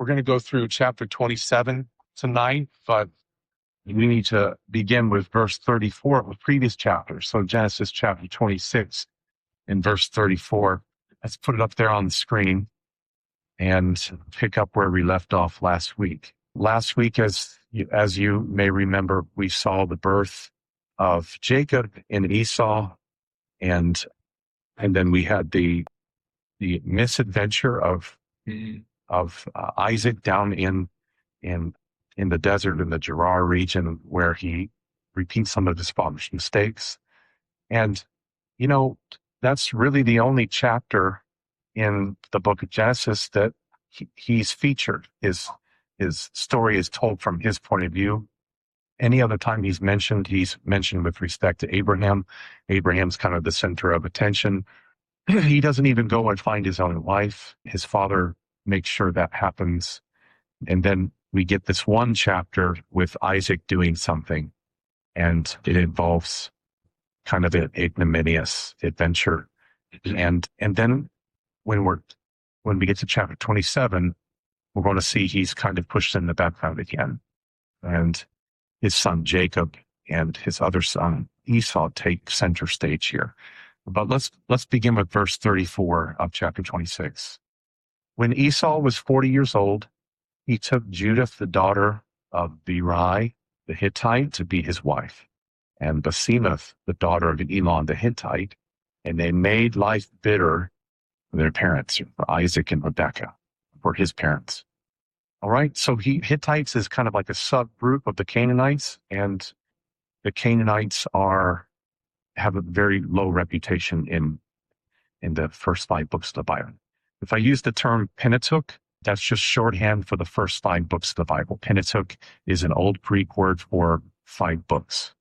going to go through chapter 27 tonight, but we need to begin with verse 34 of the previous chapter. So Genesis chapter 26 and verse 34. Let's put it up there on the screen and pick up where we left off last week. Last week, as you may remember, we saw the birth of Jacob and Esau, and then we had the misadventure of Isaac down in the desert in the Gerar region, where he repeats some of his father's mistakes. And, that's really the only chapter in the book of Genesis that he's featured. His story is told from his point of view. Any other time he's mentioned with respect to Abraham. Abraham's kind of the center of attention. He doesn't even go and find his own wife. His father makes sure that happens. And then we get this one chapter with Isaac doing something, and it involves kind of an ignominious adventure. And then when we get to chapter 27, we're going to see he's kind of pushed in the background again. And his son Jacob and his other son Esau take center stage here. But let's begin with verse 34 of chapter 26. When Esau was 40 years old, he took Judith, the daughter of Birthright the Hittite, to be his wife, and Basemath, the daughter of Elon the Hittite, and they made life bitter for their parents, for Isaac and Rebekah, for his parents. All right, so Hittites is kind of like a subgroup of the Canaanites, and the Canaanites have a very low reputation in the first 5 books of the Bible. If I use the term Pentateuch, that's just shorthand for the first 5 books of the Bible. Pentateuch is an old Greek word for 5 books.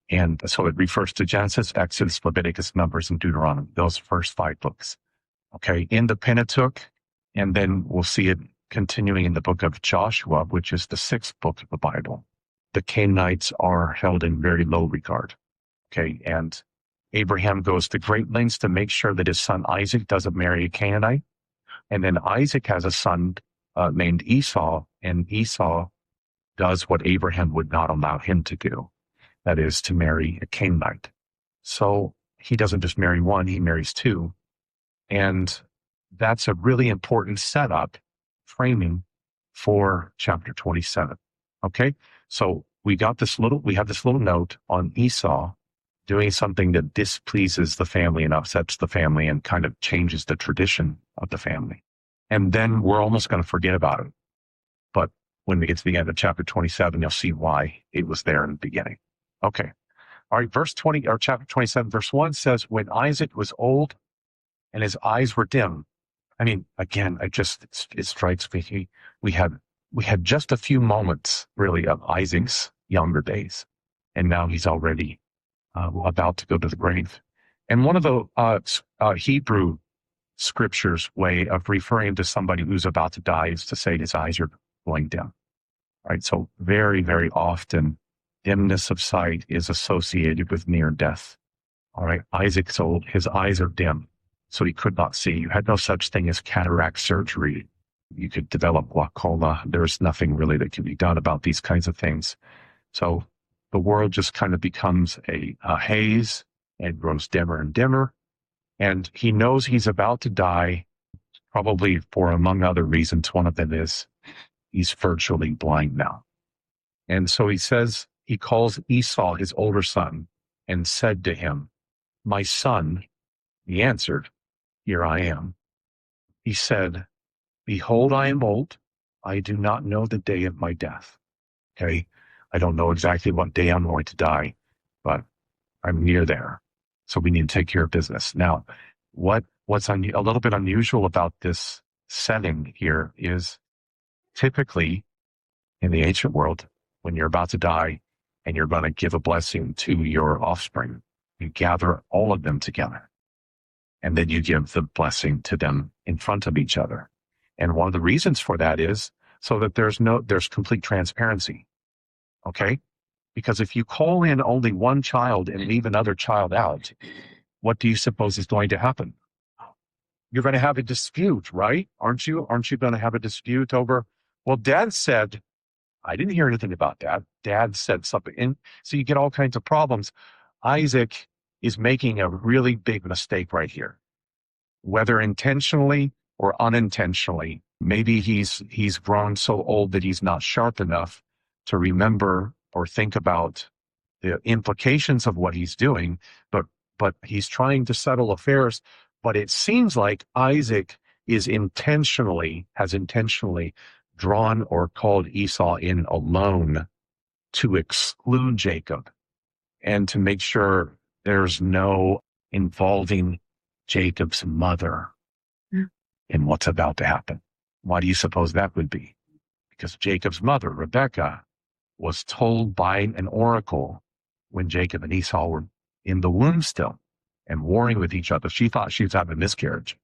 And so it refers to Genesis, Exodus, Leviticus, Numbers, and Deuteronomy, those first 5 books. Okay, in the Pentateuch, and then we'll see it continuing in the book of Joshua, which is the 6th book of the Bible. The Canaanites are held in very low regard. Okay, and Abraham goes to great lengths to make sure that his son Isaac doesn't marry a Canaanite. And then Isaac has a son named Esau, and Esau does what Abraham would not allow him to do. That is, to marry a Canaanite. So he doesn't just marry one, he marries 2. And that's a really important setup, framing for chapter 27. Okay, so we have this little note on Esau doing something that displeases the family and upsets the family and kind of changes the tradition of the family. And then we're almost going to forget about it. But when we get to the end of chapter 27, you'll see why it was there in the beginning. Okay. All right. Chapter 27, verse 1 says, when Isaac was old and his eyes were dim. I mean, again, it strikes me. We had just a few moments really of Isaac's younger days, and now he's already about to go to the grave. And one of the Hebrew scriptures way of referring to somebody who's about to die is to say his eyes are going dim. Right. So very, very often dimness of sight is associated with near death. All right. Isaac's old, his eyes are dim, so he could not see. You had no such thing as cataract surgery. You could develop glaucoma. There's nothing really that can be done about these kinds of things. So the world just kind of becomes a haze and grows dimmer and dimmer. And he knows he's about to die, probably for, among other reasons, one of them is he's virtually blind now. And so he calls Esau, his older son, and said to him, my son. He answered, here I am. He said, behold, I am old. I do not know the day of my death. Okay. I don't know exactly what day I'm going to die, but I'm near there. So we need to take care of business. Now, what's a little bit unusual about this setting here is typically in the ancient world, when you're about to die and you're going to give a blessing to your offspring, you gather all of them together. And then you give the blessing to them in front of each other. And one of the reasons for that is so that there's complete transparency. Okay? Because if you call in only one child and leave another child out, what do you suppose is going to happen? You're going to have a dispute, right? Aren't you? Aren't you going to have a dispute over Well, Dad said, I didn't hear anything about that. Dad said something. And so you get all kinds of problems. Isaac is making a really big mistake right here, whether intentionally or unintentionally. Maybe he's grown so old that he's not sharp enough to remember or think about the implications of what he's doing, but he's trying to settle affairs. But it seems like Isaac has intentionally drawn or called Esau in alone to exclude Jacob and to make sure there's no involving Jacob's mother in what's about to happen. Why do you suppose that would be? Because Jacob's mother, Rebekah, was told by an oracle when Jacob and Esau were in the womb still and warring with each other. She thought she was having a miscarriage.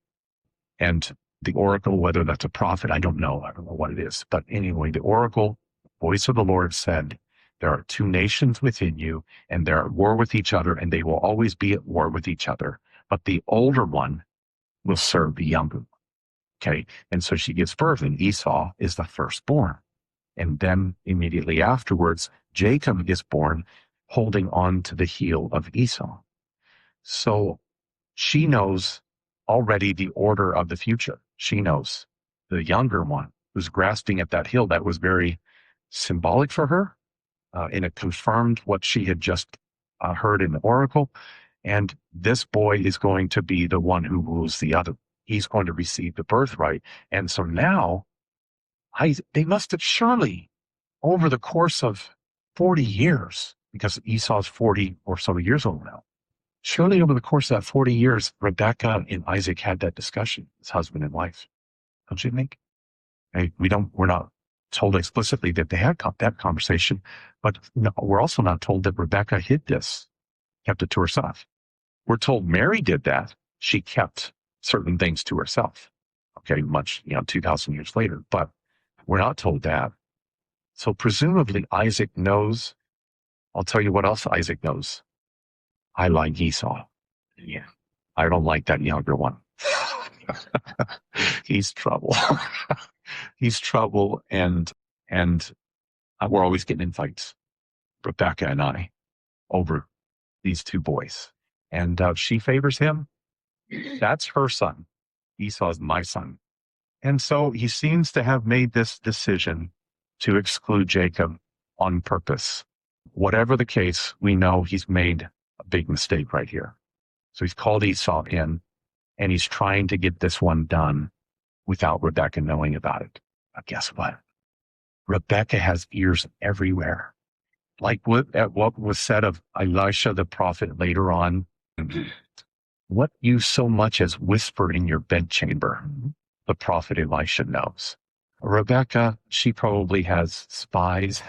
And the oracle, whether that's a prophet, I don't know. I don't know what it is. But anyway, the oracle, voice of the Lord said, there are two nations within you, and they're at war with each other, and they will always be at war with each other. But the older one will serve the younger one. Okay. And so she gives birth, and Esau is the firstborn. And then immediately afterwards, Jacob is born holding on to the heel of Esau. So she knows already the order of the future. She knows the younger one who's grasping at that heel. That was very symbolic for her. And it confirmed what she had just heard in the oracle. And this boy is going to be the one who rules the other. He's going to receive the birthright. And so now they must have surely, over the course of 40 years, because Esau's 40 or so years old now, surely over the course of that 40 years, Rebekah and Isaac had that discussion as husband and wife. Don't you think? We're not told explicitly that they had that conversation, but no, we're also not told that Rebekah hid this, kept it to herself. We're told Mary did that. She kept certain things to herself. Okay, 2,000 years later, but we're not told that. So presumably Isaac knows. I'll tell you what else Isaac knows. I like Esau. Yeah. I don't like that younger one. He's trouble. He's trouble. And we're always getting in fights, Rebekah and I, over these two boys. And she favors him. That's her son. Esau's my son. And so he seems to have made this decision to exclude Jacob on purpose. Whatever the case, we know he's made a big mistake right here. So he's called Esau in, and he's trying to get this one done without Rebekah knowing about it. But guess what? Rebekah has ears everywhere. Like what was said of Elisha the prophet later on, what you so much as whisper in your bedchamber, the prophet Elisha knows. Rebekah, she probably has spies.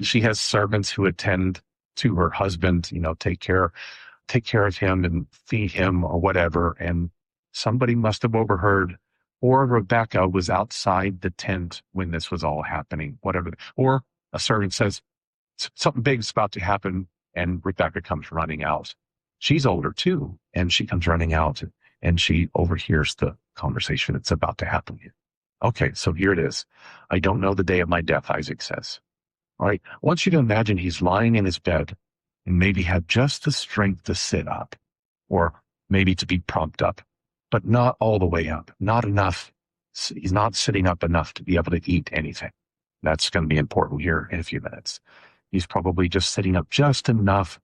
She has servants who attend to her husband, take care of him and feed him or whatever. And somebody must have overheard, or Rebekah was outside the tent when this was all happening, whatever. Or a servant says, something big is about to happen, and Rebekah comes running out. She's older too, and she comes running out, and she overhears the conversation that's about to happen. Okay, so here it is. I don't know the day of my death, Isaac says. All right, I want you to imagine he's lying in his bed and maybe had just the strength to sit up, or maybe to be propped up, but not all the way up, not enough. He's not sitting up enough to be able to eat anything. That's going to be important here in a few minutes. He's probably just sitting up just enough,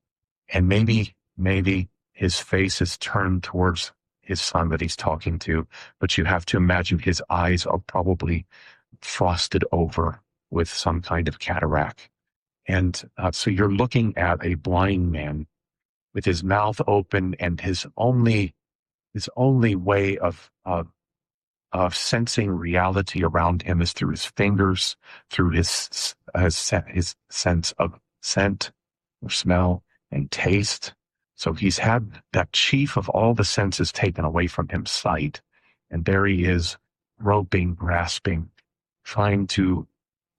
and maybe his face is turned towards his son that he's talking to, but you have to imagine his eyes are probably frosted over with some kind of cataract. And so you're looking at a blind man with his mouth open, and his only way of sensing reality around him is through his fingers, through his sense of scent or smell and taste. So he's had that chief of all the senses taken away from him, sight. And there he is, groping, grasping, trying to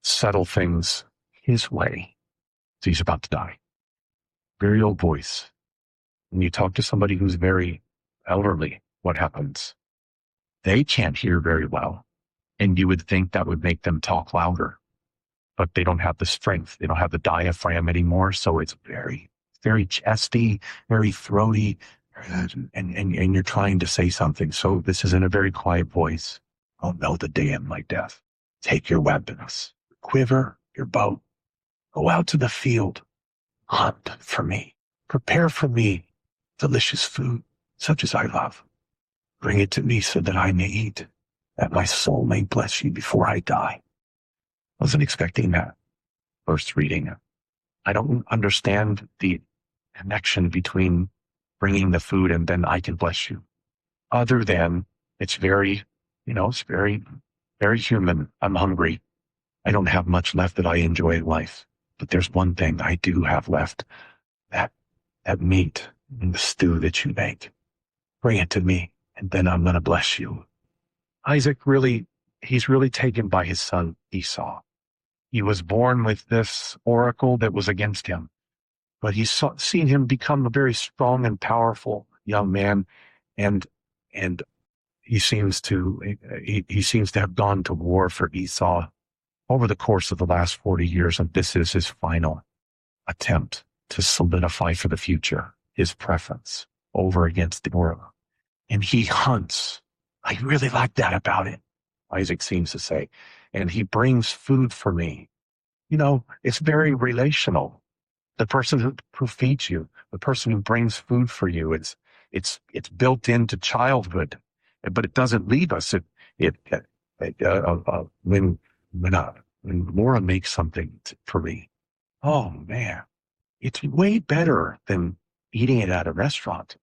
settle things his way. So he's about to die. Very old voice. When you talk to somebody who's very elderly, what happens? They can't hear very well. And you would think that would make them talk louder, but they don't have the strength. They don't have the diaphragm anymore. So it's very, very chesty, very throaty, and you're trying to say something. So this is in a very quiet voice. Oh, know the day of my death. Take your weapons, quiver, your bow, go out to the field, hunt for me, prepare for me delicious food, such as I love. Bring it to me so that I may eat, that my soul may bless you before I die. Wasn't expecting that first reading. I don't understand the connection between bringing the food and then I can bless you. Other than it's very, it's very, very human. I'm hungry. I don't have much left that I enjoy in life, but there's one thing I do have left, that meat in the stew that you make. Bring it to me, and then I'm going to bless you. Isaac he's really taken by his son Esau. He was born with this oracle that was against him, but he's seen him become a very strong and powerful young man, and he seems to have gone to war for Esau over the course of the last 40 years, and this is his final attempt to solidify for the future his preference over against the world. And he hunts. I really like that about it, Isaac seems to say. And he brings food for me. It's very relational. The person who feeds you, the person who brings food for you, it's built into childhood, but it doesn't leave us. When Laura makes something for me, oh man, it's way better than eating it at a restaurant.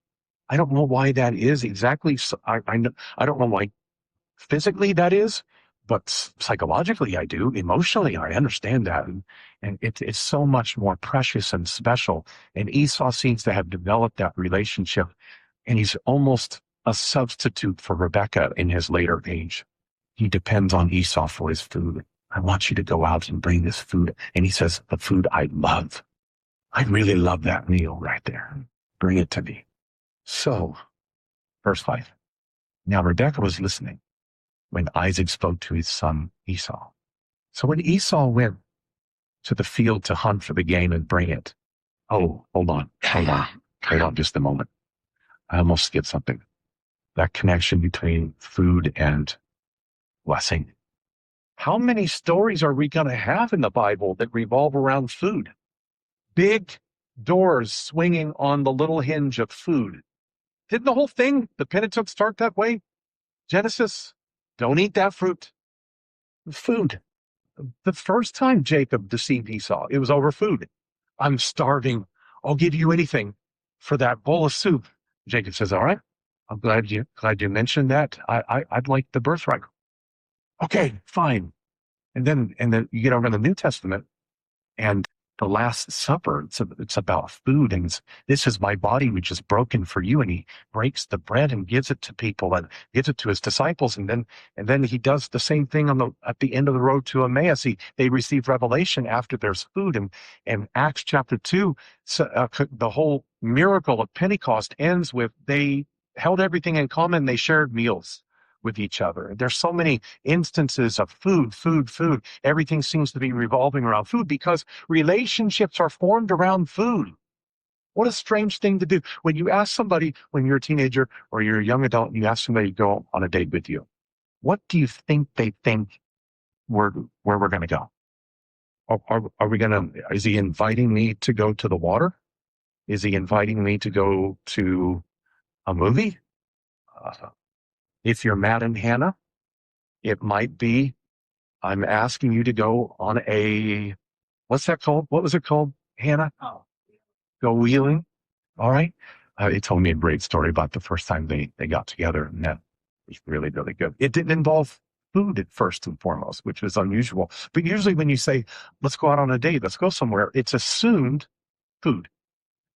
I don't know why that is exactly. I don't know why physically that is, but psychologically I do. Emotionally, I understand that. And it's so much more precious and special. And Esau seems to have developed that relationship, and he's almost a substitute for Rebekah in his later age. He depends on Esau for his food. I want you to go out and bring this food. And he says, the food I love. I really love that meal right there. Bring it to me. So, verse 5. Now Rebekah was listening when Isaac spoke to his son Esau. So when Esau went to the field to hunt for the game and bring it, hold on just a moment. I almost skipped something. That connection between food and blessing. How many stories are we going to have in the Bible that revolve around food? Big doors swinging on the little hinge of food. Didn't the whole thing, the Pentateuch, start that way? Genesis, don't eat that fruit. Food. The first time Jacob deceived Esau, it was over food. I'm starving. I'll give you anything for that bowl of soup. Jacob says, all right, I'm glad you mentioned that. I'd like the birthright. Okay, fine. And then you get over to the New Testament, and the Last Supper, it's about food, and this is my body which is broken for you. And he breaks the bread and gives it to people and gives it to his disciples, and then he does the same thing at the end of the road to Emmaus. They receive revelation after there's food, and Acts chapter 2, the whole miracle of Pentecost ends with they held everything in common. They shared meals with each other. There's so many instances of food. Everything seems to be revolving around food because relationships are formed around food. What a strange thing to do. When you ask somebody, when you're a teenager or you're a young adult, and you ask somebody to go on a date with you, what do you think they think where we're going to go? Are we going to, is he inviting me to go to the water? Is he inviting me to go to a movie? If you're Matt and Hannah, it might be, I'm asking you to go on what's that called? What was it called, Hannah? Oh. Go wheeling. All right. He told me a great story about the first time they got together, and that was really, really good. It didn't involve food at first and foremost, which was unusual. But usually when you say, let's go out on a date, let's go somewhere, it's assumed food,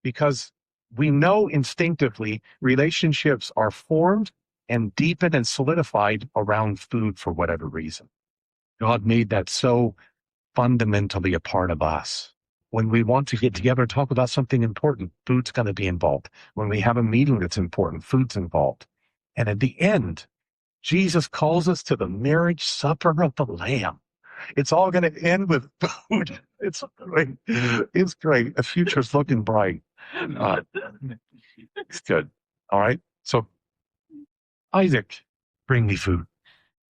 because we know instinctively relationships are formed and deepened and solidified around food for whatever reason. God made that so fundamentally a part of us. When we want to get together and talk about something important, food's going to be involved. When we have a meeting that's important, food's involved. And at the end, Jesus calls us to the marriage supper of the Lamb. It's all going to end with food. It's great. It's great. The future's looking bright. It's good. All right. So, Isaac, bring me food.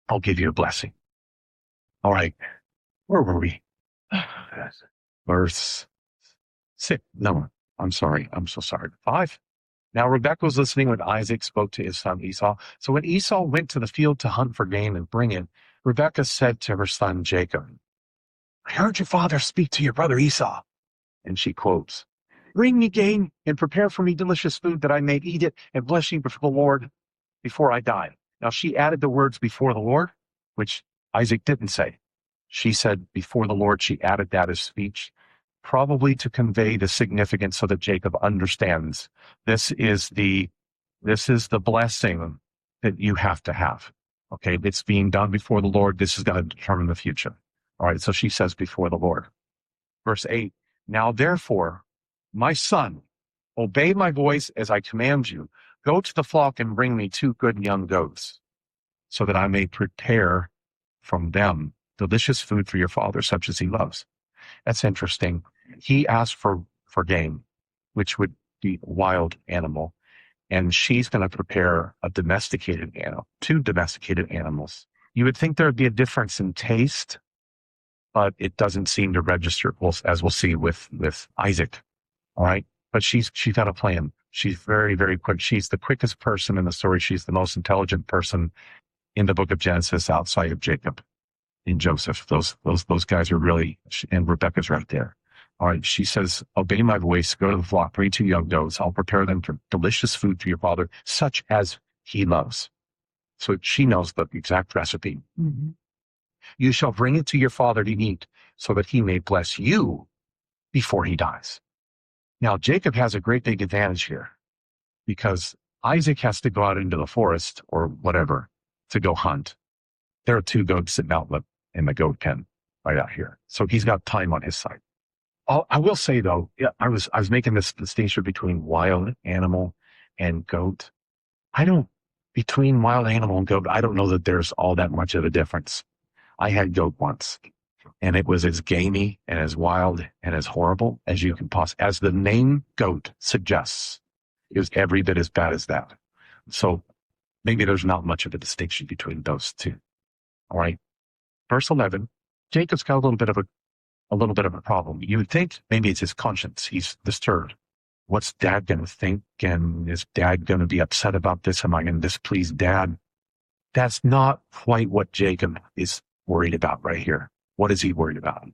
I'll give you a blessing. All right. Where were we? Verse 6. No, I'm sorry. I'm so sorry. 5. Now Rebekah was listening when Isaac spoke to his son Esau. So when Esau went to the field to hunt for game and bring it, Rebekah said to her son Jacob, I heard your father speak to your brother Esau. And she quotes, bring me game and prepare for me delicious food that I may eat it and bless you before the Lord before I die. Now she added the words before the Lord, which Isaac didn't say. She said before the Lord, she added that as speech, probably to convey the significance so that Jacob understands this is the blessing that you have to have. Okay, it's being done before the Lord. This is going to determine the future. All right, so she says before the Lord. Verse 8, now therefore, my son, obey my voice as I command you. Go to the flock and bring me 2 good young goats, so that I may prepare from them delicious food for your father, such as he loves. That's interesting. He asked for game, which would be a wild animal, and she's going to prepare a domesticated animal, 2 domesticated animals. You would think there would be a difference in taste, but it doesn't seem to register, as we'll see with Isaac. All right, but she's got a plan. She's very, very quick. She's the quickest person in the story. She's the most intelligent person in the book of Genesis outside of Jacob and Joseph. Those guys are really, and Rebekah's right there. All right, she says, obey my voice, go to the flock, bring 2 young goats. I'll prepare them for delicious food for your father, such as he loves. So she knows the exact recipe. Mm-hmm. You shall bring it to your father to eat, so that he may bless you before he dies. Now, Jacob has a great big advantage here, because Isaac has to go out into the forest or whatever to go hunt. There are 2 goats sitting out in the goat pen right out here. So he's got time on his side. I will say though, I was making this distinction between wild animal and goat. Between wild animal and goat, I don't know that there's all that much of a difference. I had goat once, and it was as gamey and as wild and as horrible as you can possibly, as the name goat suggests, it was every bit as bad as that. So maybe there's not much of a distinction between those 2. All right. Verse 11, Jacob's got a little bit of a problem. You would think maybe it's his conscience. He's disturbed. What's dad going to think? And is dad going to be upset about this? Am I going to displease dad? That's not quite what Jacob is worried about right here. What is he worried about?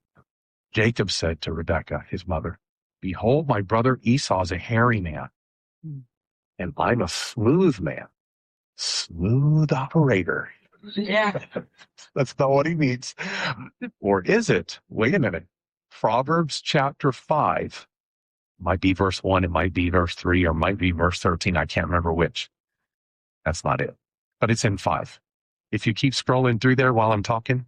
Jacob said to Rebekah, his mother, behold, my brother Esau is a hairy man, and I'm a smooth man, smooth operator. Yeah. That's not what he means. Or is it? Wait a minute. Proverbs chapter 5 might be verse 1, it might be verse 3, or might be verse 13. I can't remember which. That's not it. But it's in 5. If you keep scrolling through there while I'm talking,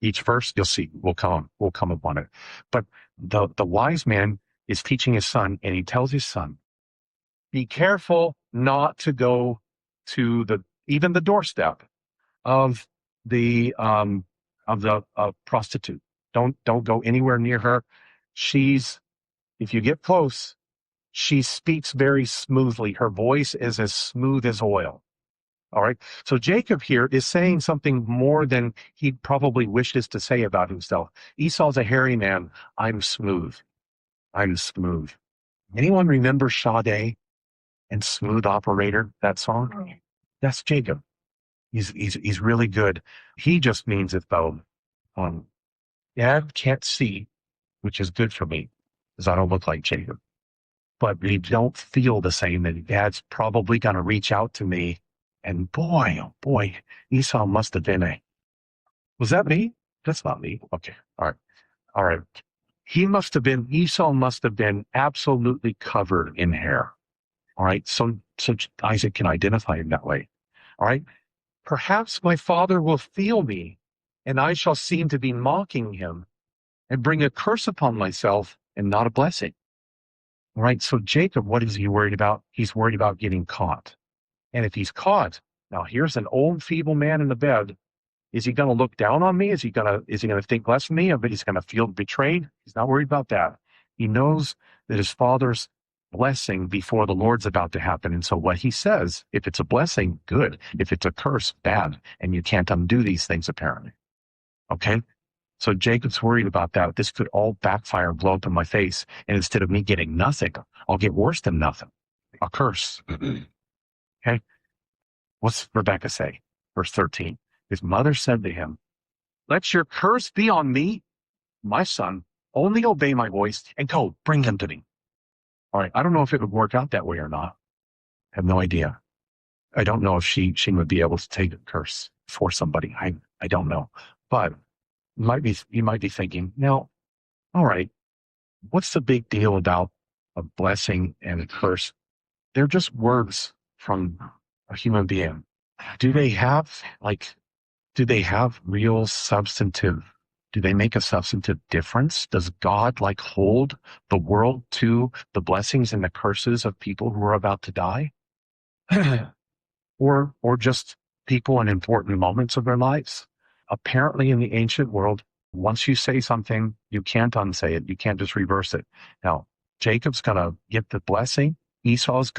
each verse, you'll see, we'll come upon it. But the wise man is teaching his son, and he tells his son, be careful not to go to even the doorstep of the prostitute. Don't go anywhere near her. If you get close, she speaks very smoothly. Her voice is as smooth as oil. All right. So Jacob here is saying something more than he probably wishes to say about himself. Esau's a hairy man. I'm smooth. I'm smooth. Anyone remember Sade and Smooth Operator, that song? That's Jacob. He's really good. He just means it though. Dad can't see, which is good for me, because I don't look like Jacob. But we don't feel the same. And Dad's probably going to reach out to me. And boy, oh boy, Esau must have been was that me? That's not me. Okay. All right. Esau must have been absolutely covered in hair. All right. So Isaac can identify him that way. All right. Perhaps my father will feel me, and I shall seem to be mocking him and bring a curse upon myself and not a blessing. All right. So Jacob, what is he worried about? He's worried about getting caught. And if he's caught, Now here's an old, feeble man in the bed. Is he going to look down on me? Is he going to think less of me? But he's going to feel betrayed. He's not worried about that. He knows that his father's blessing before the Lord's about to happen. And so what he says, if it's a blessing, good. If it's a curse, bad. And you can't undo these things, apparently. Okay? So Jacob's worried about that. This could all backfire and blow up in my face. And instead of me getting nothing, I'll get worse than nothing. A curse. Okay? What's Rebekah say? Verse 13. His mother said to him, let your curse be on me, my son. Only obey my voice and go, bring him to me. All right. I don't know if it would work out that way or not. I have no idea. I don't know if she would be able to take a curse for somebody. I don't know. But you might be thinking, now, all right, what's the big deal about a blessing and a curse? They're just words from a human being. Do they have real substantive, do they make a substantive difference? Does God hold the world to the blessings and the curses of people who are about to die? or just people in important moments of their lives? Apparently in the ancient world, once you say something, you can't unsay it. You can't just reverse it. Now, Jacob's going to get the blessing. Esau's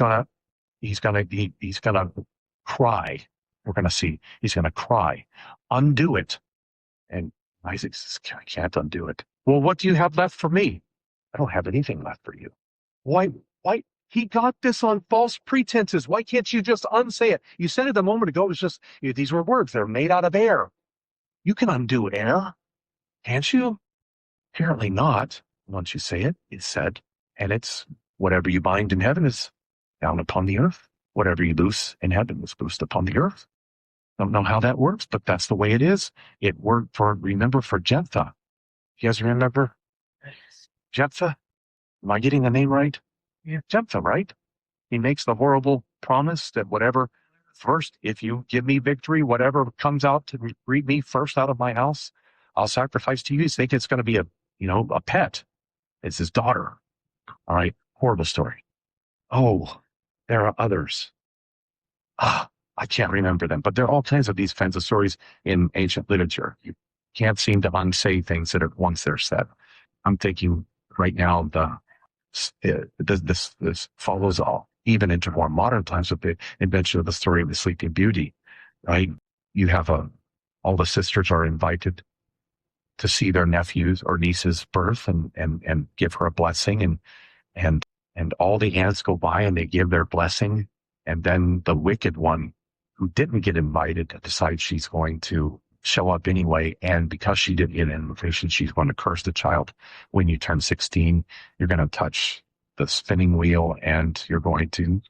he's going to cry. We're going to see. He's going to cry. Undo it. And Isaac says, I can't undo it. Well, what do you have left for me? I don't have anything left for you. Why? He got this on false pretenses. Why can't you just unsay it? You said it a moment ago. It was just, these were words. They're made out of air. You can undo air. Can't you? Apparently not. Once you say it, it's said. And it's whatever you bind in heaven is down upon the earth. Whatever you loose in heaven is loosed upon the earth. Don't know how that works, but that's the way it is. It worked for Jephthah. You guys remember Jephthah? Am I getting the name right? Yeah, Jephthah, right? He makes the horrible promise that whatever first, if you give me victory, whatever comes out to greet me first out of my house, I'll sacrifice to you. You think it's going to be a pet. It's his daughter. All right. Horrible story. Oh, there are others. I can't remember them, but there are all kinds of stories in ancient literature. You can't seem to unsay things that are once they're said. I'm thinking right now this follows all, even into more modern times with the invention of the story of the Sleeping Beauty, right? You have all the sisters are invited to see their nephew's or niece's birth and give her a blessing, and all the aunts go by and they give their blessing, and then the wicked one who didn't get invited decides she's going to show up anyway, and because she didn't get an invitation, she's going to curse the child. When you turn 16, you're going to touch the spinning wheel and you're going to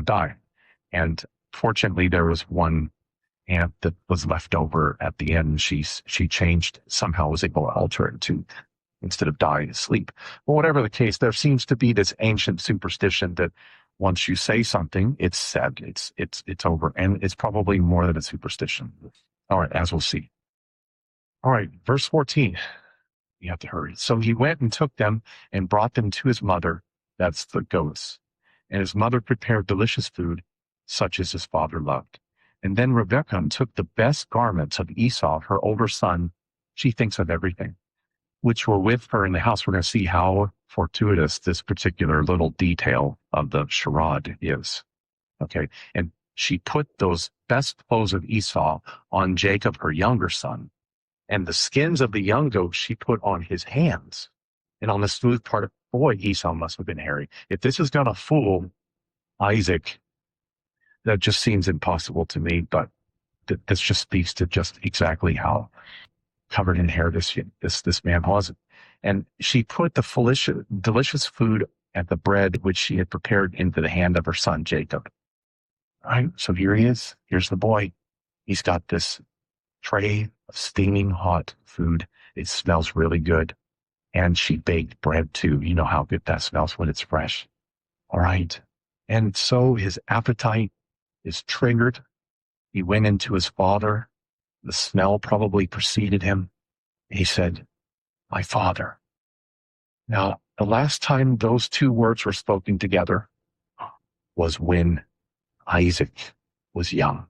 die. And fortunately, there was one aunt that was left over at the end. She changed, somehow was able to alter it to, instead of die, sleep. But whatever the case, there seems to be this ancient superstition that once you say something, it's said, it's over. And it's probably more than a superstition. All right, as we'll see. All right, verse 14. You have to hurry. So he went and took them and brought them to his mother. That's the goats. And his mother prepared delicious food, such as his father loved. And then Rebekah took the best garments of Esau, her older son. She thinks of everything, which were with her in the house. We're going to see how fortuitous this particular little detail of the charade is. Okay. And she put those best clothes of Esau on Jacob, her younger son, and the skins of the young goat she put on his hands. And on the smooth part of, boy, Esau must have been hairy. If this is going to fool Isaac, that just seems impossible to me, but this just speaks to just exactly how covered in hair this man was. And she put the delicious food and the bread which she had prepared into the hand of her son Jacob. All right, so here he is. Here's the boy. He's got this tray of steaming hot food. It smells really good. And she baked bread too. You know how good that smells when it's fresh. All right. And so his appetite is triggered. He went into his father. The smell probably preceded him. He said, my father. Now, the last time those two words were spoken together was when Isaac was young,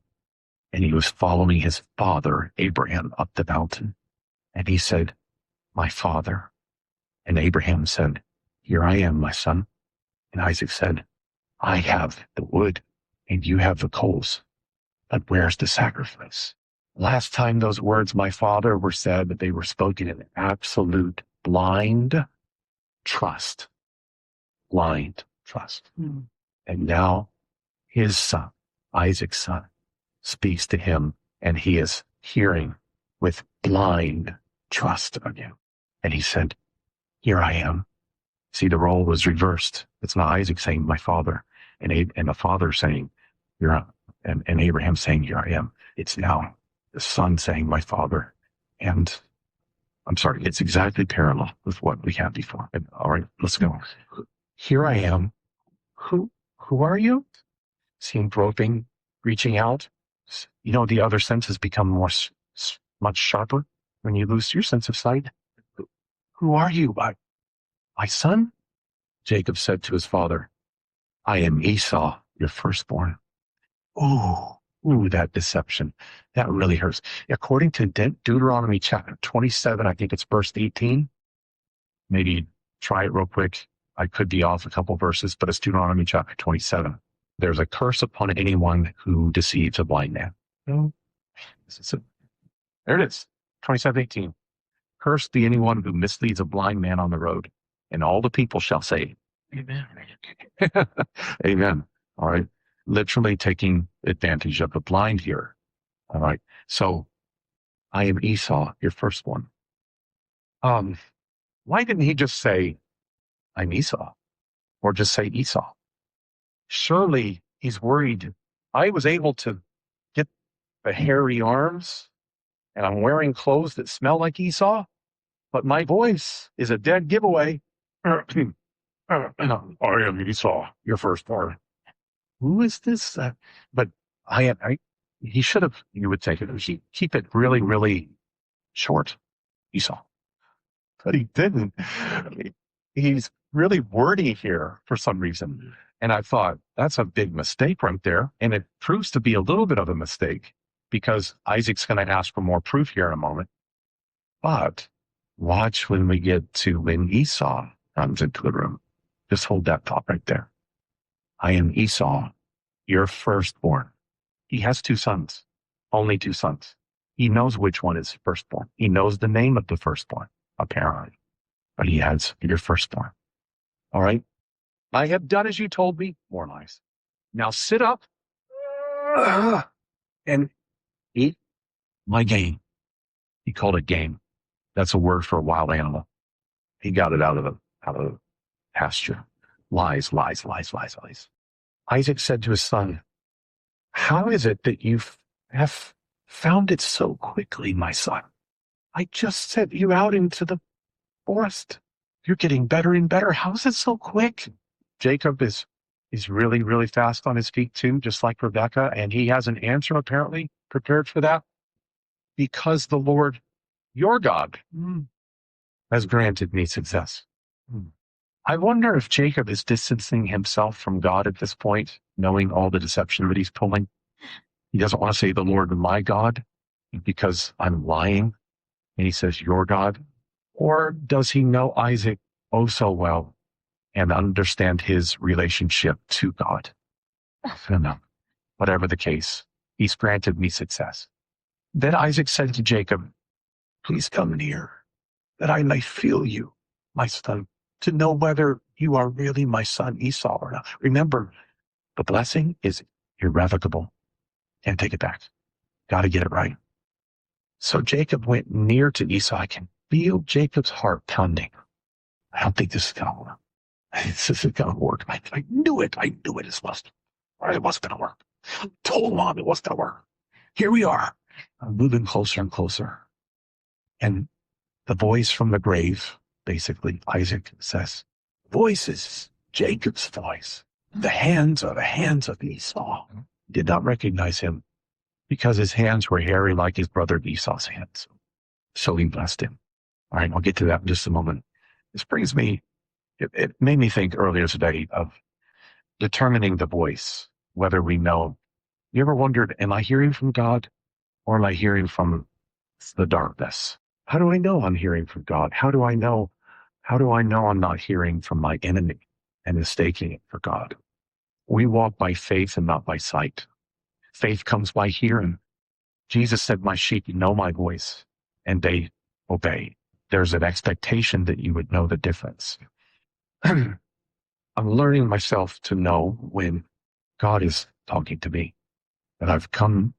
and he was following his father, Abraham, up the mountain. And he said, my father. And Abraham said, here I am, my son. And Isaac said, I have the wood and you have the coals, but where's the sacrifice? Last time those words, my father, were said, they were spoken in absolute blind trust. Blind trust. And now his son, Isaac's son, speaks to him, and he is hearing with blind trust again. And he said, here I am. See, the role was reversed. It's not Isaac saying, my father, and the father saying, and Abraham saying, here I am. It's now the son saying, my father. And I'm sorry, it's exactly parallel with what we had before. And, all right, let's go. Here I am. Who are you? Seen groping, reaching out. You know, the other senses become much sharper when you lose your sense of sight. Who are you? My son? Jacob said to his father, I am Esau, your firstborn. Ooh, that deception. That really hurts. According to Deuteronomy chapter 27, I think it's verse 18. Maybe try it real quick. I could be off a couple verses, but it's Deuteronomy chapter 27. There's a curse upon anyone who deceives a blind man. No. There it is. 27:18. Cursed be anyone who misleads a blind man on the road, and all the people shall say, Amen. Amen. All right. Literally taking advantage of the blind here. All right. So I am Esau, your firstborn. Why didn't he just say, I'm Esau? Or just say Esau? Surely he's worried. I was able to get the hairy arms, and I'm wearing clothes that smell like Esau, but my voice is a dead giveaway. I am Esau, your firstborn. Who is this? But he should have, you would take it, keep it really, really short, Esau. But he didn't. He's really wordy here for some reason. And I thought, that's a big mistake right there. And it proves to be a little bit of a mistake because Isaac's going to ask for more proof here in a moment. But watch when we get to when Esau comes into the room. Just hold that thought right there. I am Esau, your firstborn. He has two sons, only two sons. He knows which one is firstborn. He knows the name of the firstborn, apparently. But he has your firstborn. All right. I have done as you told me. More lies. Now sit up and eat my game. He called it game. That's a word for a wild animal. He got it out of the pasture. Lies. Isaac said to his son, how is it that you have found it so quickly, my son? I just sent you out into the forest. You're getting better and better. How is it so quick? Jacob is really, really fast on his feet too, just like Rebekah. And he has an answer apparently prepared for that. Because the Lord, your God, has granted me success. I wonder if Jacob is distancing himself from God at this point, knowing all the deception that he's pulling. He doesn't want to say the Lord my God because I'm lying. And he says, your God. Or does he know Isaac oh so well and understand his relationship to God? I don't know. Whatever the case, he's granted me success. Then Isaac said to Jacob, please come near, that I may feel you, my son, to know whether you are really my son Esau or not. Remember, the blessing is irrevocable. Can't take it back. Got to get it right. So Jacob went near to Esau. I can feel Jacob's heart pounding. I don't think this is going to work. This isn't going to work. I knew it. It wasn't going to work. Told Mom it wasn't going to work. Here we are. I'm moving closer and closer. And the voice from the grave, basically, Isaac says, voice is Jacob's voice. The hands are the hands of Esau. Did not recognize him because his hands were hairy like his brother Esau's hands. So he blessed him. All right, I'll get to that in just a moment. This brings me, it made me think earlier today of determining the voice, whether we know You ever wondered, am I hearing from God or am I hearing from the darkness? How do I know I'm hearing from God? How do I know I'm not hearing from my enemy and mistaking it for God? We walk by faith and not by sight. Faith comes by hearing. Jesus said, my sheep know my voice and they obey. There's an expectation that you would know the difference. I'm learning myself to know when God is talking to me. And I've come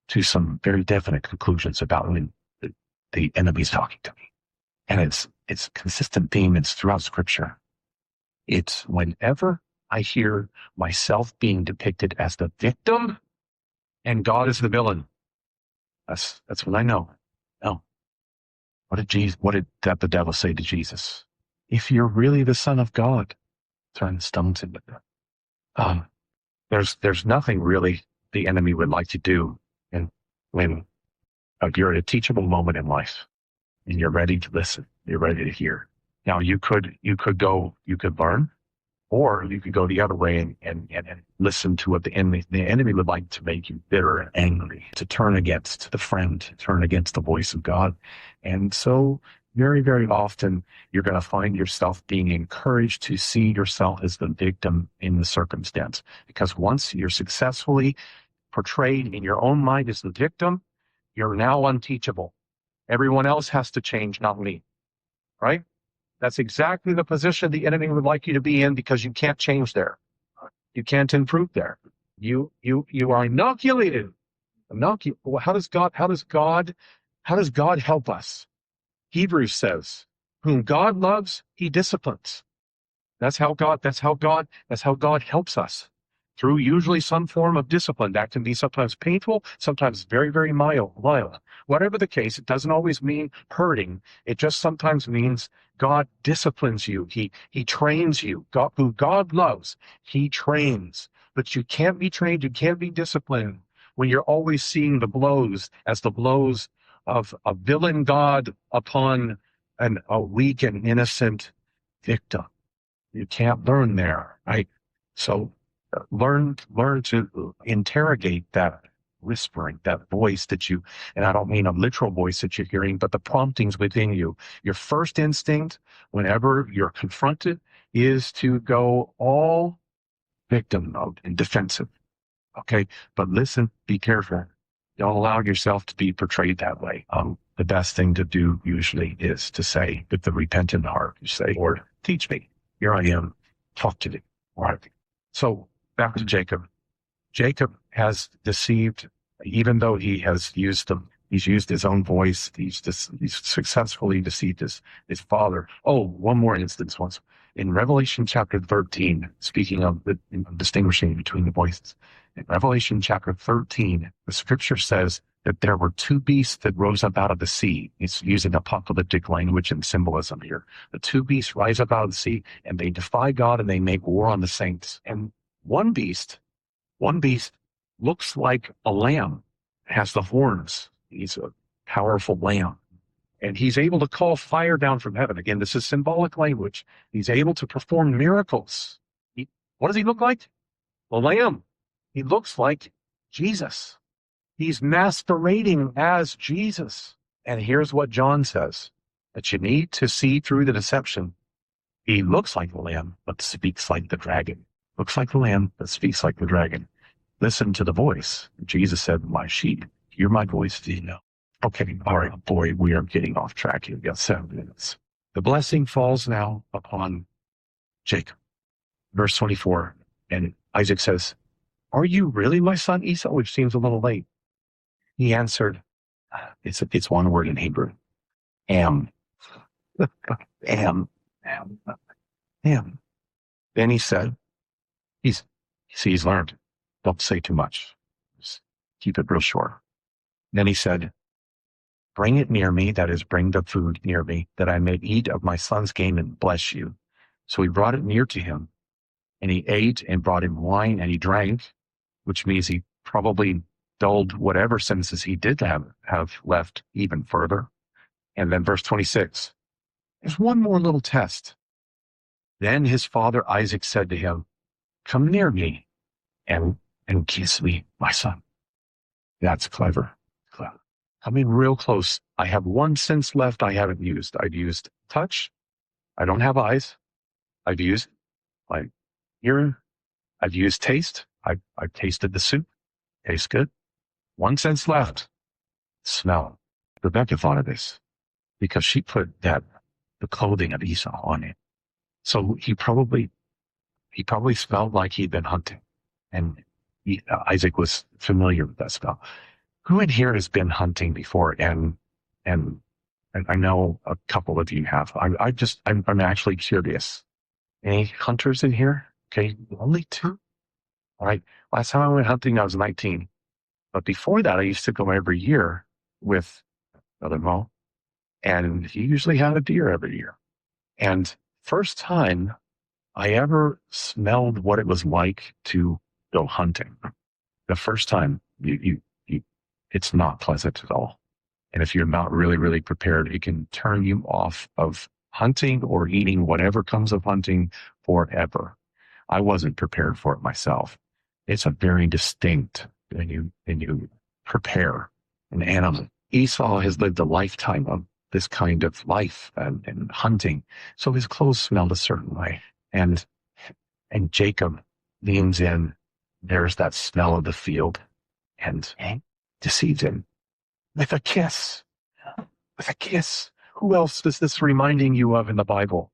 to some very definite conclusions about when the enemy's talking to me. And it's a consistent theme. It's throughout Scripture. It's whenever I hear myself being depicted as the victim and God is the villain. That's when I know. No. What did the devil say to Jesus? If you're really the Son of God, turn stones into bread. There's nothing really the enemy would like to do. And when you're at a teachable moment in life and you're ready to listen, you're ready to hear. Now you could learn, or you could go the other way and listen to what the enemy would like to make you bitter and angry, to turn against the friend, to turn against the voice of God. And so very, very often you're going to find yourself being encouraged to see yourself as the victim in the circumstance. Because once you're successfully portrayed in your own mind as the victim, you're now unteachable. Everyone else has to change, not me. Right? That's exactly the position the enemy would like you to be in, because you can't change there. You can't improve there. You are inoculated. How does God help us? Hebrews says, whom God loves, he disciplines. That's how God helps us, through usually some form of discipline. That can be sometimes painful, sometimes very, very mild. Whatever the case, it doesn't always mean hurting. It just sometimes means God disciplines you. He trains you. God, who God loves, he trains. But you can't be trained, you can't be disciplined when you're always seeing the blows as the blows of a villain God upon a weak and innocent victim. You can't learn there, right? So learn to interrogate that whispering, that voice that you, and I don't mean a literal voice that you're hearing, but the promptings within you. Your first instinct, whenever you're confronted, is to go all victim mode and defensive. Okay, but listen, be careful. Don't allow yourself to be portrayed that way. The best thing to do usually is to say, with the repentant heart, you say, Lord, teach me. Here I am. Talk to me. All right. So back to Jacob. Jacob has deceived, even though he has used them. He's used his own voice. He's successfully deceived his father. Oh, one more instance once. In Revelation chapter 13, speaking of distinguishing between the voices, in Revelation chapter 13, the scripture says that there were two beasts that rose up out of the sea. It's using apocalyptic language and symbolism here. The two beasts rise up out of the sea, and they defy God, and they make war on the saints. And one beast looks like a lamb, has the horns. He's a powerful lamb. And he's able to call fire down from heaven. Again, this is symbolic language. He's able to perform miracles. What does he look like? A lamb. He looks like Jesus. He's masquerading as Jesus. And here's what John says, that you need to see through the deception. He looks like the lamb, but speaks like the dragon. Looks like the lamb, but speaks like the dragon. Listen to the voice. Jesus said, my sheep, hear my voice, do you know? Okay, all right, boy, we are getting off track here. We've got 7 minutes. The blessing falls now upon Jacob. Verse 24, and Isaac says, are you really my son Esau? Which seems a little late. He answered, it's one word in Hebrew, am. Am. Then he said, he's learned. Don't say too much. Just keep it real short. Then he said, bring it near me, that is, bring the food near me, that I may eat of my son's game and bless you. So he brought it near to him, and he ate, and brought him wine, and he drank, which means he probably dulled whatever senses he did have left even further. And then verse 26, there's one more little test. Then his father Isaac said to him, come near me. And and kiss me, my son. That's clever. Clever. Come in real close. I have one sense left I haven't used. I've used touch. I don't have eyes. I've used my hearing. I've used taste. I've tasted the soup. Tastes good. One sense left. Smell. Rebekah thought of this because she put the clothing of Esau on it. So he probably smelled like he'd been hunting, and Isaac was familiar with that smell. Who in here has been hunting before? And I know a couple of you have. I'm actually curious. Any hunters in here? Okay, only two. All right. Last time I went hunting, I was 19. But before that, I used to go every year with Brother Mo, and he usually had a deer every year. And first time I ever smelled what it was like to go hunting. The first time, it's not pleasant at all. And if you're not really, really prepared, it can turn you off of hunting or eating whatever comes of hunting forever. I wasn't prepared for it myself. It's a very distinct when you prepare an animal. Esau has lived a lifetime of this kind of life and hunting, so his clothes smelled a certain way. And Jacob leans in. There's that smell of the field, and deceives him with a kiss. With a kiss. Who else is this reminding you of in the Bible?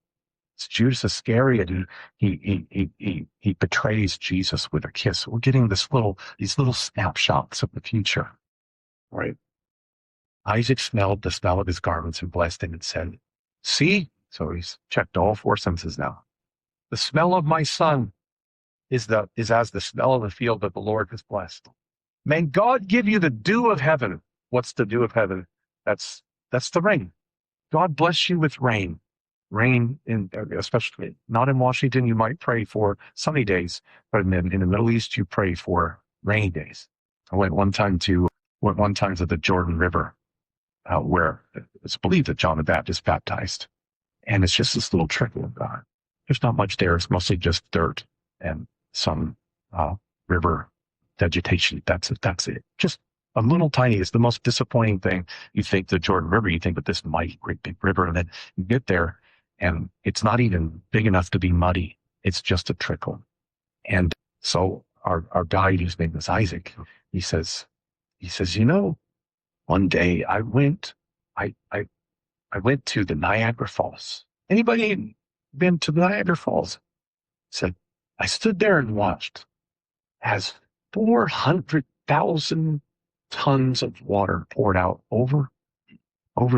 It's Judas Iscariot, and he betrays Jesus with a kiss. We're getting these little snapshots of the future, right? Isaac smelled the smell of his garments and blessed him and said, "See," so he's checked all four senses now. "The smell of my son is as the smell of the field that the Lord has blessed. May God give you the dew of heaven." What's the dew of heaven? That's the rain. God bless you with rain. Rain, especially not in Washington, you might pray for sunny days, but in the Middle East, you pray for rainy days. I went one time to the Jordan River, where it's believed that John the Baptist baptized, and it's just this little trickle of God. There's not much there. It's mostly just dirt and some river vegetation. That's it. Just a little tiny. It's the most disappointing thing. You think the Jordan River, you think, but this mighty great big river, and then you get there, and it's not even big enough to be muddy. It's just a trickle. And so our guide, whose name is Isaac, he says, one day I went to the Niagara Falls. Anybody been to the Niagara Falls? Said, I stood there and watched as 400,000 tons of water poured out over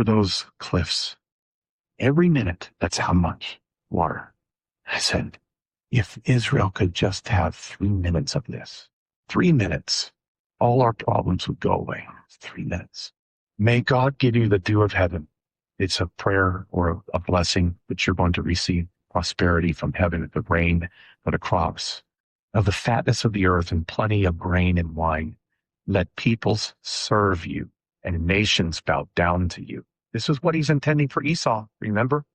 those cliffs. Every minute, that's how much water. I said, if Israel could just have 3 minutes of this, 3 minutes, all our problems would go away. 3 minutes. May God give you the dew of heaven. It's a prayer or a blessing that you're going to receive prosperity from heaven, the rain for the crops, of the fatness of the earth and plenty of grain and wine. Let peoples serve you and nations bow down to you. This is what he's intending for Esau, remember?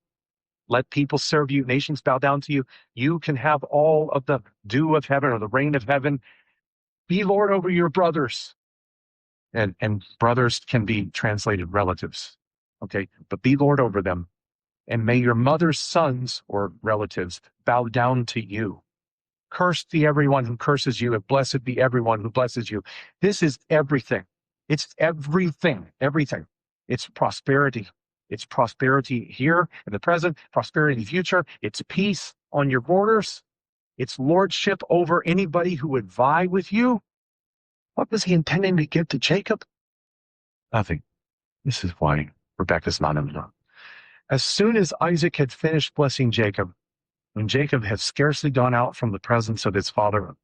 Let people serve you, nations bow down to you. You can have all of the dew of heaven or the rain of heaven. Be Lord over your brothers. And brothers can be translated relatives. Okay, but be Lord over them. And may your mother's sons or relatives bow down to you. Cursed be everyone who curses you, and blessed be everyone who blesses you. This is everything. It's everything. It's prosperity. It's prosperity here in the present, prosperity in the future. It's peace on your borders. It's lordship over anybody who would vie with you. What was he intending to give to Jacob? Nothing. This is why Rebekah's not in the room. As soon as Isaac had finished blessing Jacob, when Jacob had scarcely gone out from the presence of his father,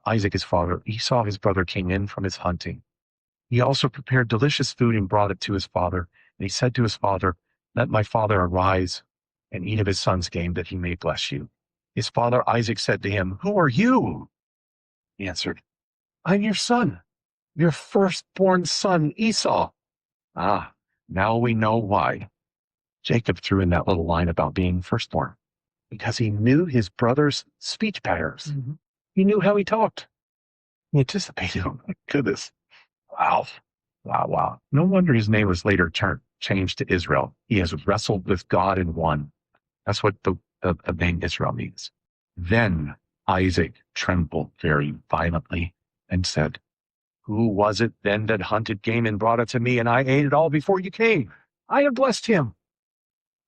Isaac his father, Esau his brother came in from his hunting. He also prepared delicious food and brought it to his father. And he said to his father, let my father arise and eat of his son's game, that he may bless you. His father Isaac said to him, who are you? He answered, I'm your son, your firstborn son, Esau. Ah, now we know why. Jacob threw in that little line about being firstborn, because he knew his brother's speech patterns. Mm-hmm. He knew how he talked. He anticipated. Oh my goodness. Wow. Wow, wow. No wonder his name was later changed to Israel. He has wrestled with God and won. That's what the name Israel means. Then Isaac trembled very violently and said, who was it then that hunted game and brought it to me, and I ate it all before you came? I have blessed him.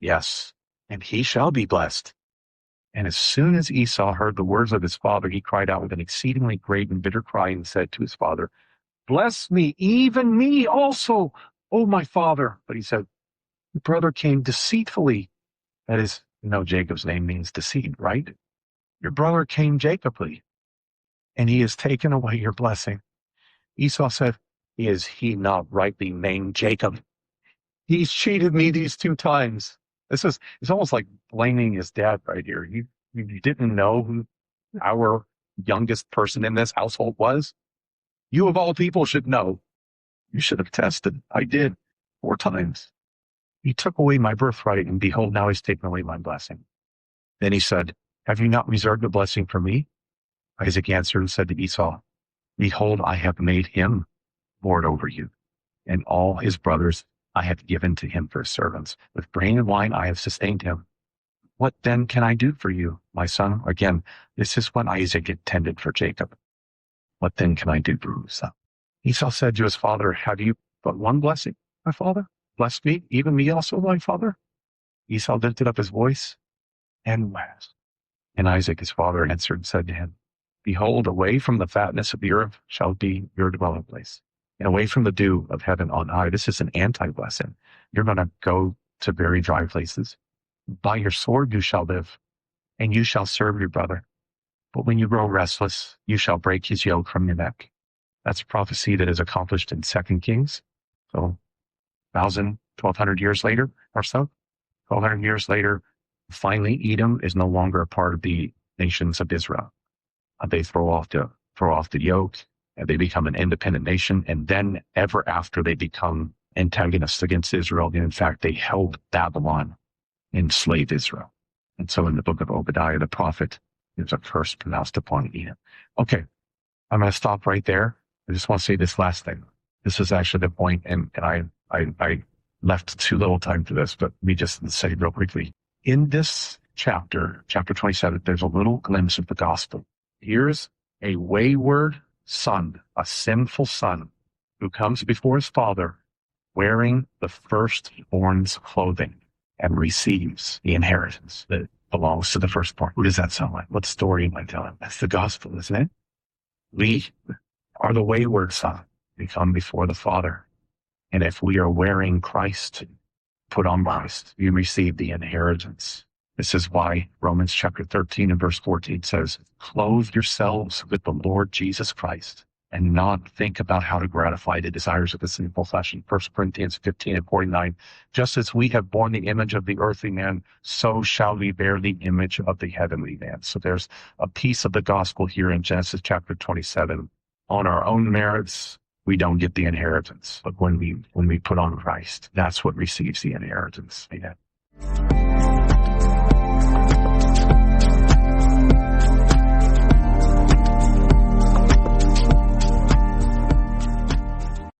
Yes, and he shall be blessed. And as soon as Esau heard the words of his father, he cried out with an exceedingly great and bitter cry and said to his father, bless me, even me also, O my father. But he said, your brother came deceitfully. That is, Jacob's name means deceit, right? Your brother came Jacobly, and he has taken away your blessing. Esau said, is he not rightly named Jacob? He's cheated me these 2 times. It's almost like blaming his dad right here. You didn't know who our youngest person in this household was? You of all people should know. You should have tested. I did 4 times. He took away my birthright, and behold, now he's taken away my blessing. Then he said, have you not reserved a blessing for me? Isaac answered and said to Esau, behold, I have made him lord over you, and all his brothers I have given to him for servants. With grain and wine I have sustained him. What then can I do for you, my son? Again, this is what Isaac intended for Jacob. What then can I do for Esau? Esau said to his father, have you but one blessing, my father? Bless me, even me also, my father? Esau lifted up his voice and wept. And Isaac his father answered and said to him, behold, away from the fatness of the earth shall be your dwelling place, and away from the dew of heaven on high. This is an anti-blessing. You're going to go to very dry places. By your sword you shall live, and you shall serve your brother. But when you grow restless, you shall break his yoke from your neck. That's a prophecy that is accomplished in 2 Kings. So 1,200 years later or so, 1,200 years later, finally Edom is no longer a part of the nations of Israel. They throw off the yoke, and they become an independent nation. And then ever after, they become antagonists against Israel. And in fact, they held Babylon, enslaved Israel. And so in the book of Obadiah, the prophet, there's a curse pronounced upon Edom. Okay, I'm going to stop right there. I just want to say this last thing. This is actually the point, and I left too little time for this, but let me just say real quickly. In this chapter 27, there's a little glimpse of the gospel. Here's a wayward son, a sinful son, who comes before his father wearing the firstborn's clothing and receives the inheritance that belongs to the firstborn. Who does that sound like? What story am I telling? That's the gospel, isn't it? We are the wayward son. We come before the Father. And if we are wearing Christ, put on Christ, you receive the inheritance. This is why Romans chapter 13 and verse 14 says, clothe yourselves with the Lord Jesus Christ, and not think about how to gratify the desires of the sinful flesh. In 1 Corinthians 15 and 49, just as we have borne the image of the earthly man, so shall we bear the image of the heavenly man. So there's a piece of the gospel here in Genesis chapter 27. On our own merits, we don't get the inheritance. But when we put on Christ, that's what receives the inheritance. Amen.